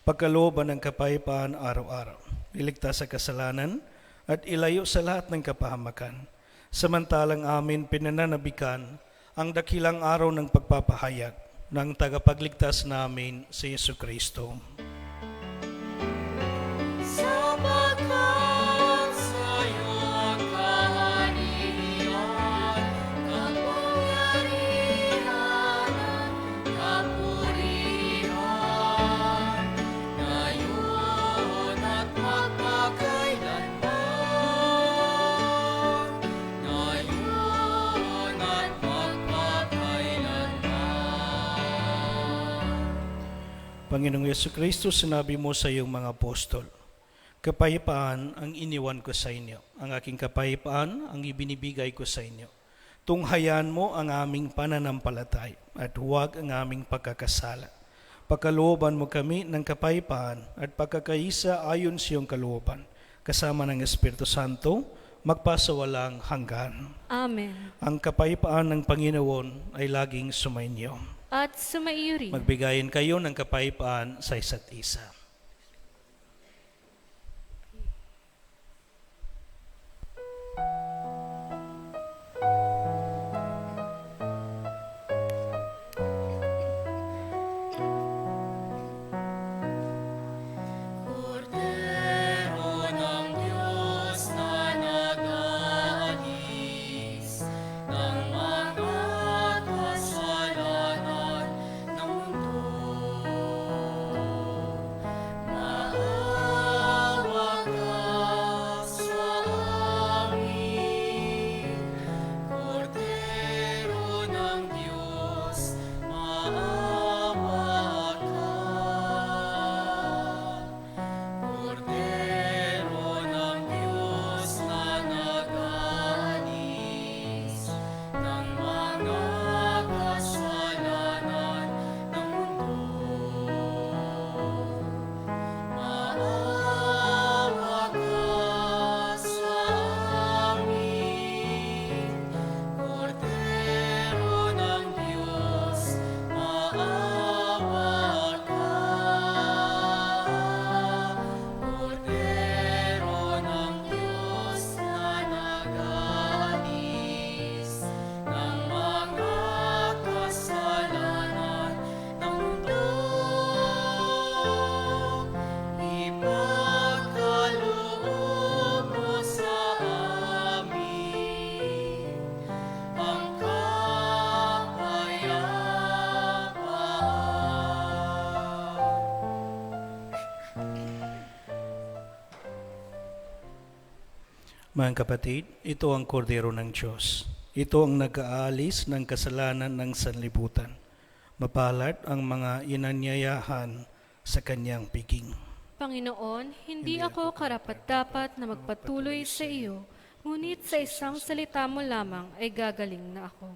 Pagkalooban ng kapayapaan araw-araw, iligtas sa kasalanan at ilayo sa lahat ng kapahamakan. Samantalang amin pinananabikan ang dakilang araw ng pagpapahayag ng tagapagligtas namin si Yesu Kristo. Sapagkat sa'yo ang kaharian, kapangyarihan at kapurihan, ngayon at magpakailanman. Ngayon at magpakailanman. Panginoong Yesu Kristo, sinabi mo sa iyong mga apostol, kapayapaan ang iniwan ko sa inyo. Ang aking kapayapaan ang ibinibigay ko sa inyo. Tunghayan mo ang aming pananampalatay at huwag ang aming pagkakasala. Pagkalooban mo kami ng kapayapaan at pagkakaisa ayon sa iyong kalooban. Kasama ng Espiritu Santo, magpasawalang hanggan. Amen. Ang kapayapaan ng Panginoon ay laging sumainyo. At sumaiyo rin. Magbigayin kayo ng kapayapaan sa isa't isa. Mga kapatid, ito ang kordero ng Diyos. Ito ang nag-aalis ng kasalanan ng sanlibutan. Mapalad ang mga inanyayahan sa kanyang piging. Panginoon, hindi ako karapat-dapat na magpatuloy sa iyo, ngunit sa isang salita mo lamang ay gagaling na ako.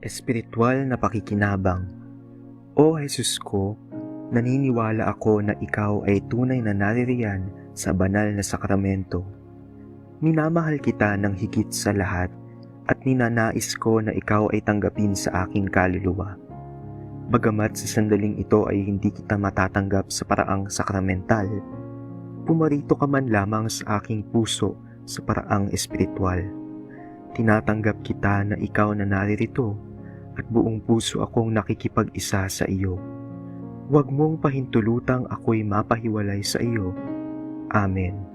Espiritual na pakikinabang. O Jesus ko, naniniwala ako na ikaw ay tunay na naririyan sa banal na sakramento. Minamahal kita ng higit sa lahat at ninanais ko na ikaw ay tanggapin sa aking kaluluwa. Bagamat sa sandaling ito ay hindi kita matatanggap sa paraang sakramental, pumarito ka man lamang sa aking puso sa paraang espiritual. Tinatanggap kita na ikaw na naririto at buong puso akong nakikipag-isa sa iyo. Huwag mong pahintulutang ako'y mapahiwalay sa iyo. Amen.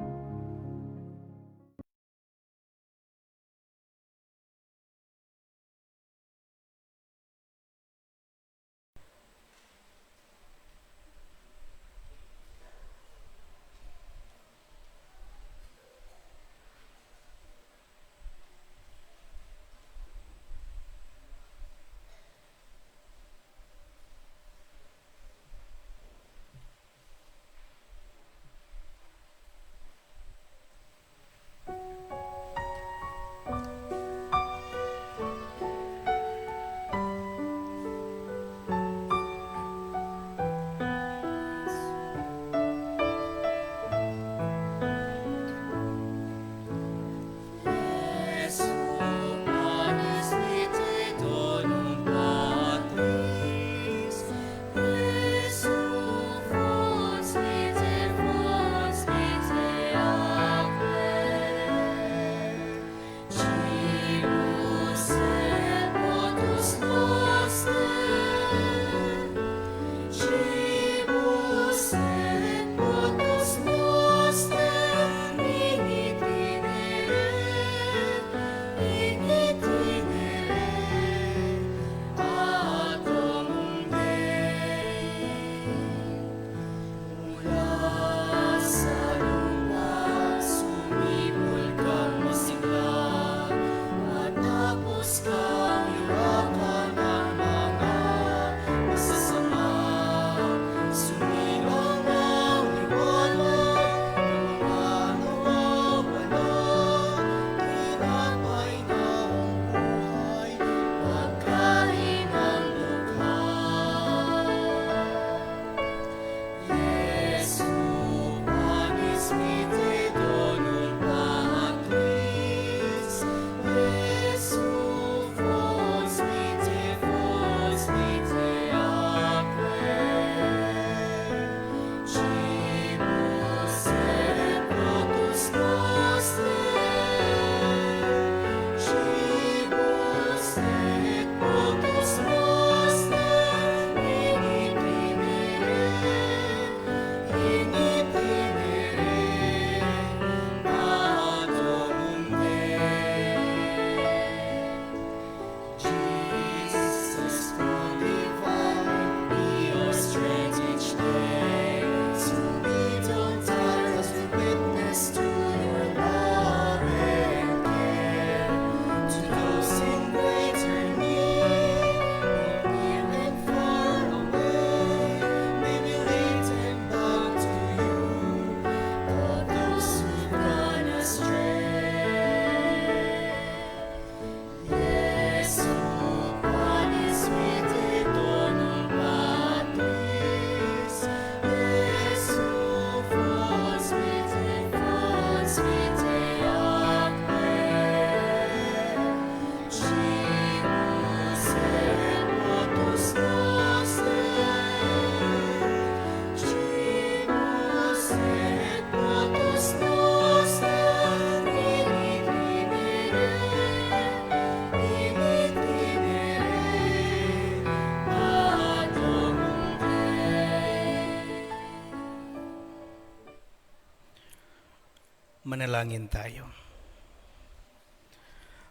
Manalangin tayo.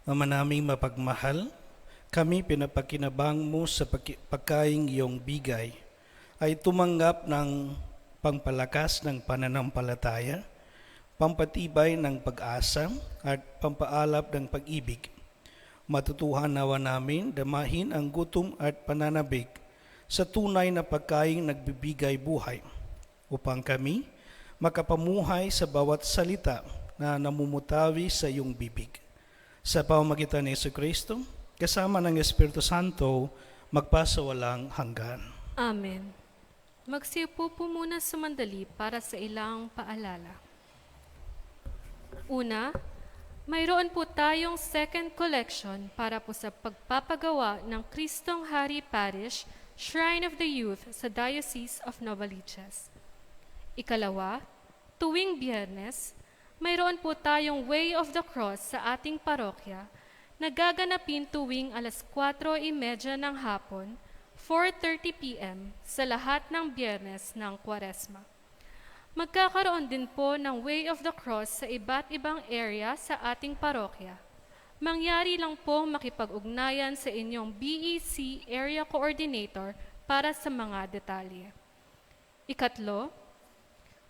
Ama naming mapagmahal, kami pinapakinabang mo sa pagkaing iyong bigay ay tumanggap ng pangpalakas ng pananampalataya, pampatibay ng pag-asa at pampaalap ng pag-ibig. Matutuhan nawa namin damahin ang gutom at pananabik sa tunay na pagkaing nagbibigay buhay upang kami makapamuhay sa bawat salita na namumutawi sa iyong bibig. Sa pamamagitan ni Jesucristo, kasama ng Espiritu Santo, magpasawalang hanggan. Amen. Magsiupo po muna sa mandali para sa ilang paalala. Una, mayroon po tayong second collection para po sa pagpapagawa ng Kristong Hari Parish Shrine of the Youth sa Diocese of Novaliches. Ikalawa, tuwing Biyernes, mayroon po tayong Way of the Cross sa ating parokya na gaganapin tuwing alas 4:30 ng hapon, 4:30 p.m. sa lahat ng Biyernes ng Kwaresma. Magkakaroon din po ng Way of the Cross sa iba't ibang area sa ating parokya. Mangyari lang pong makipag-ugnayan sa inyong BEC Area Coordinator para sa mga detalye. Ikatlo,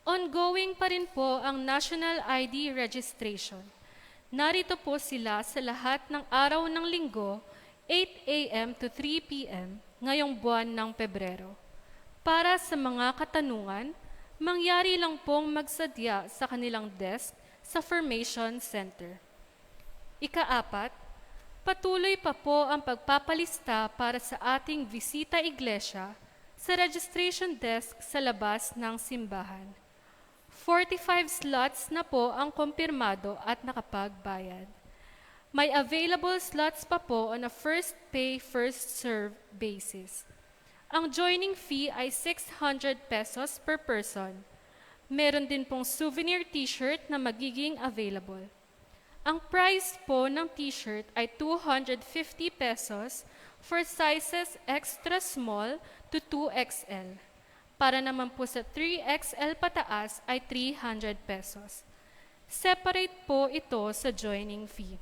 ongoing pa rin po ang National ID Registration. Narito po sila sa lahat ng araw ng linggo, 8 a.m. to 3 p.m. ngayong buwan ng Pebrero. Para sa mga katanungan, mangyari lang pong magsadya sa kanilang desk sa Formation Center. Ika-4, patuloy pa po ang pagpapalista para sa ating Visita Iglesia sa registration desk sa labas ng simbahan. 45 slots na po ang kumpirmado at nakapagbayad. May available slots pa po on a first pay, first serve basis. Ang joining fee ay 600 pesos per person. Meron din pong souvenir t-shirt na magiging available. Ang price po ng t-shirt ay 250 pesos for sizes extra small to 2XL. Para naman po sa 3XL pataas ay 300 pesos. Separate po ito sa joining fee.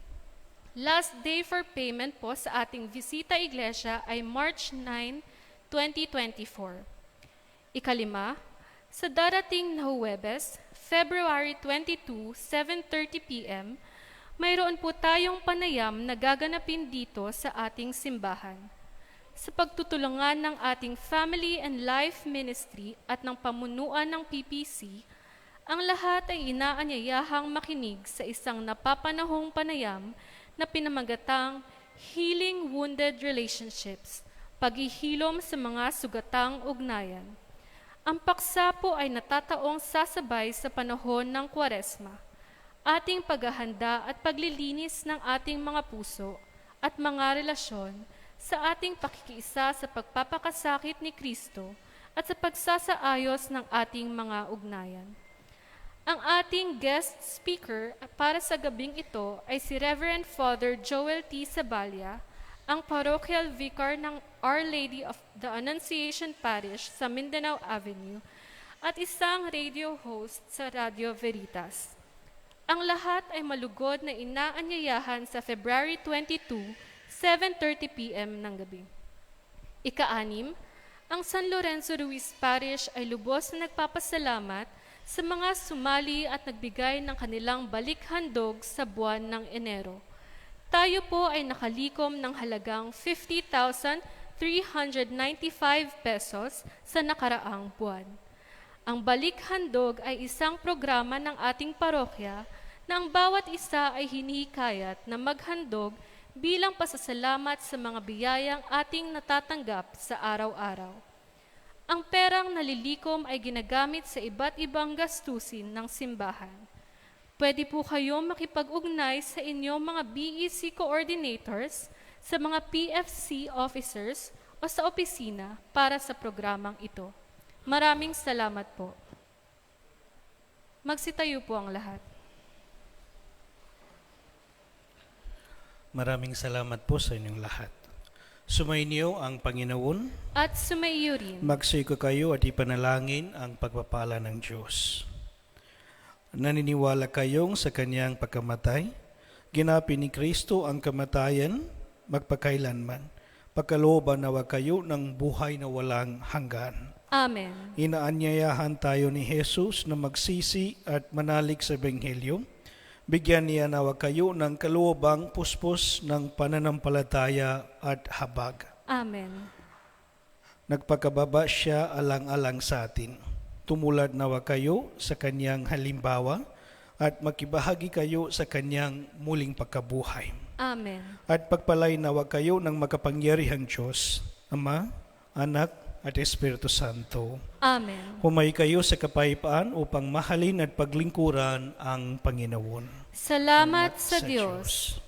Last day for payment po sa ating Visita Iglesia ay March 9, 2024. Ikalima, sa darating na Huwebes, February 22, 7:30 p.m., mayroon po tayong panayam na gaganapin dito sa ating simbahan. Sa pagtutulungan ng ating Family and Life Ministry at ng pamunuan ng PPC, ang lahat ay inaanyayahang makinig sa isang napapanahong panayam na pinamagatang Healing Wounded Relationships, paghihilom sa mga sugatang ugnayan. Ang paksa po ay natataong sasabay sa panahon ng Kwaresma, ating paghahanda at paglilinis ng ating mga puso at mga relasyon sa ating pakikiisa sa pagpapakasakit ni Kristo at sa pagsasaayos ng ating mga ugnayan. Ang ating guest speaker para sa gabing ito ay si Reverend Father Joel T. Sabalya, ang Parochial Vicar ng Our Lady of the Annunciation Parish sa Mindanao Avenue at isang radio host sa Radio Veritas. Ang lahat ay malugod na inaanyayahan sa February 22, 7:30 p.m. ng gabi. Ika-6, ang San Lorenzo Ruiz Parish ay lubos na nagpapasalamat sa mga sumali at nagbigay ng kanilang balik-handog sa buwan ng Enero. Tayo po ay nakalikom ng halagang 50,395 pesos sa nakaraang buwan. Ang balik-handog ay isang programa ng ating parokya na ang bawat isa ay hinihikayat na maghandog bilang pasasalamat sa mga biyayang ating natatanggap sa araw-araw. Ang perang nalilikom ay ginagamit sa iba't ibang gastusin ng simbahan. Pwede po kayong makipag-ugnay sa inyong mga BEC coordinators, sa mga PFC officers o sa opisina para sa programang ito. Maraming salamat po. Magsitayo po ang lahat. Maraming salamat po sa inyong lahat. Sumainyo ang Panginoon. At sumaiyo rin. Magsiko kayo at ipanalangin ang pagpapala ng Diyos. Naniniwala kayong sa kanyang pagkamatay, Ginapi ni Kristo ang kamatayan magpakailanman. Pagkalooban nawa kayo ng buhay na walang hanggan. Amen. Inaanyayahan tayo ni Jesus na magsisi at manalig sa Ebanghelyo. Bigyan niya nawa kayo ng kaluobang puspos ng pananampalataya at habag. Amen. Nagpakababa siya alang-alang sa atin. Tumulad nawa kayo sa kanyang halimbawa at makibahagi kayo sa kanyang muling pagkabuhay. Amen. At pagpalay nawa kayo ng makapangyarihang Diyos, Ama, Anak, at Espiritu Santo. Amen. Humay kayo sa kapayapaan upang mahalin at paglingkuran ang Panginoon. Salamat sa Diyos.